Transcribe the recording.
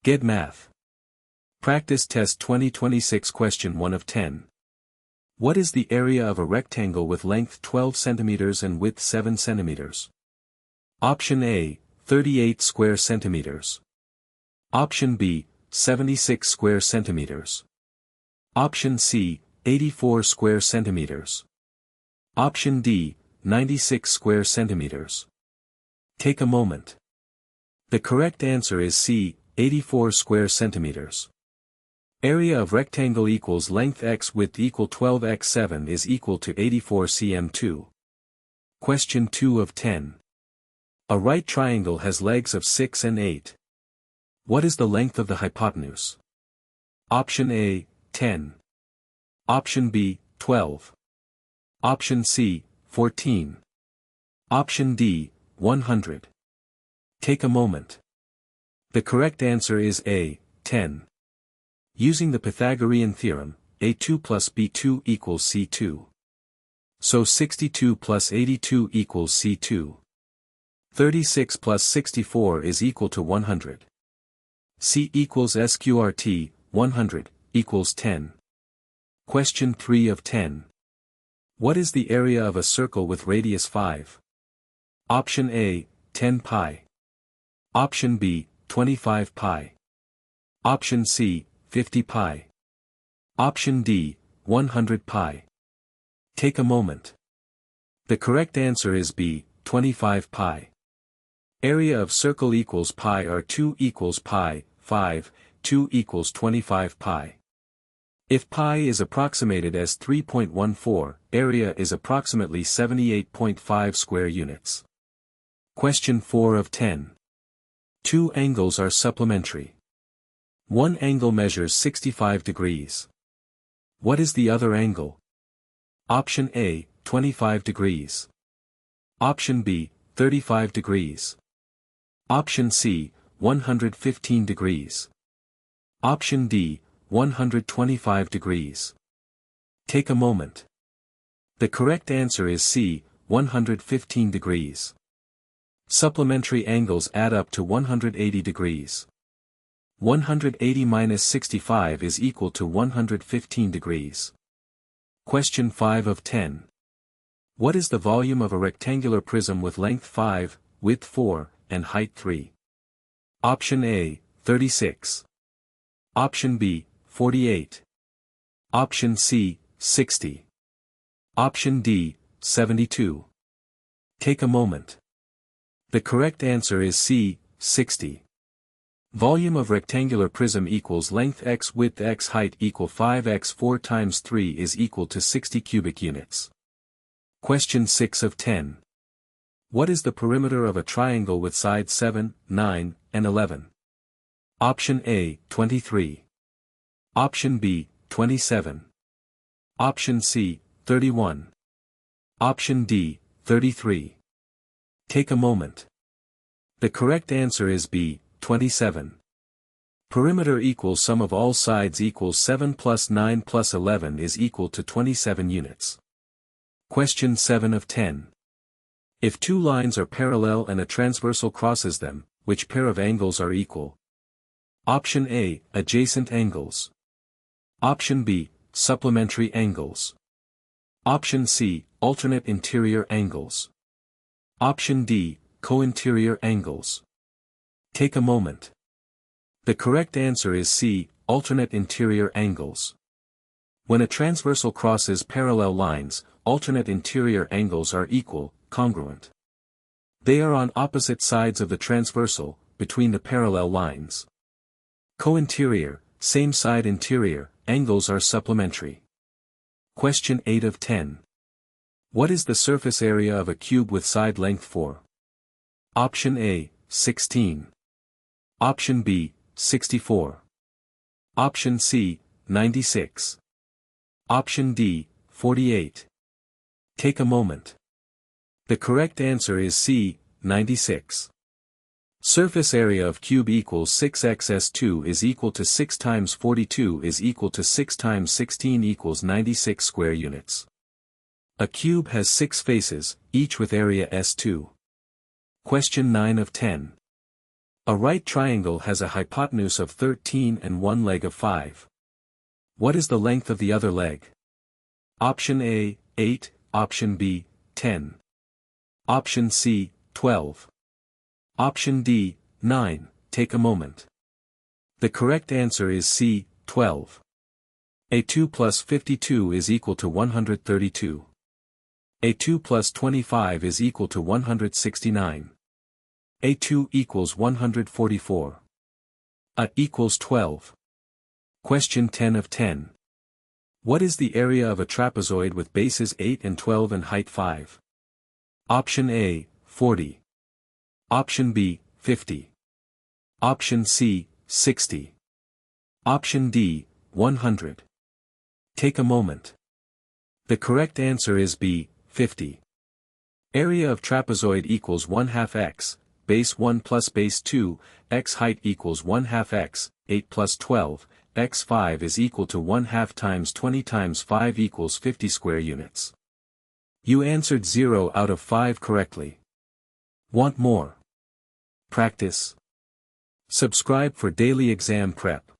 GED Math. Practice Test 2026 Question 1 of 10. What is the area of a rectangle with length 12 cm and width 7 cm? Option A, 38 square centimeters. Option B, 76 square centimeters. Option C, 84 square centimeters. Option D, 96 square centimeters. Take a moment. The correct answer is C, 84 square centimeters. Area of rectangle equals length x width equal 12x7 is equal to 84 cm2. Question 2 of 10. A right triangle has legs of 6 and 8. What is the length of the hypotenuse? Option A, 10. Option B, 12. Option C, 14. Option D, 100. Take a moment. The correct answer is A, 10. Using the Pythagorean theorem, A2 plus B2 equals C2. So 62 plus 82 equals C2. 36 plus 64 is equal to 100. C equals SQRT, 100, equals 10. Question 3 of 10. What is the area of a circle with radius 5? Option A, 10 pi. Option B, 25 pi. Option C, 50 pi. Option D, 100 pi. Take a moment. The correct answer is B, 25 pi. Area of circle equals pi r 2 equals pi, 5, 2 equals 25 pi. If pi is approximated as 3.14, area is approximately 78.5 square units. Question 4 of 10. Two angles are supplementary. One angle measures 65 degrees. What is the other angle? Option A, 25 degrees. Option B, 35 degrees. Option C, 115 degrees. Option D, 125 degrees. Take a moment. The correct answer is C, 115 degrees. Supplementary angles add up to 180 degrees. 180 minus 65 is equal to 115 degrees. Question 5 of 10. What is the volume of a rectangular prism with length 5, width 4, and height 3? Option A, 36. Option B, 48. Option C, 60. Option D, 72. Take a moment. The correct answer is C, 60. Volume of rectangular prism equals length x width x height equal 5x 4 times 3 is equal to 60 cubic units. Question 6 of 10. What is the perimeter of a triangle with sides 7, 9, and 11? Option A, 23. Option B, 27. Option C, 31. Option D, 33. Take a moment. The correct answer is B, 27. Perimeter equals sum of all sides equals 7 plus 9 plus 11 is equal to 27 units. Question 7 of 10. If two lines are parallel and a transversal crosses them, which pair of angles are equal? Option A, adjacent angles. Option B, supplementary angles. Option C, alternate interior angles. Option D, co-interior angles. Take a moment. The correct answer is C, alternate interior angles. When a transversal crosses parallel lines, alternate interior angles are equal, congruent. They are on opposite sides of the transversal, between the parallel lines. Co-interior, same side interior, angles are supplementary. Question 8 of 10. What is the surface area of a cube with side length 4? Option A, 16. Option B, 64. Option C, 96. Option D, 48. Take a moment. The correct answer is C, 96. Surface area of cube equals 6x(2) is equal to 6 times 42 is equal to 6 times 16 equals 96 square units. A cube has 6 faces, each with area S2. Question 9 of 10. A right triangle has a hypotenuse of 13 and one leg of 5. What is the length of the other leg? Option A, 8, option B, 10. Option C, 12. Option D, 9, take a moment. The correct answer is C, 12. A2 plus 52 is equal to 132. A2 plus 25 is equal to 169. A2 equals 144. A equals 12. Question 10 of 10. What is the area of a trapezoid with bases 8 and 12 and height 5? Option A, 40. Option B, 50. Option C, 60. Option D, 100. Take a moment. The correct answer is B, 50. Area of trapezoid equals 1/2 x, base 1 plus base 2, x height equals 1/2 x, 8 plus 12, x 5 is equal to 1/2 times 20 times 5 equals 50 square units. You answered 0 out of 5 correctly. Want more? Practice. Subscribe for daily exam prep.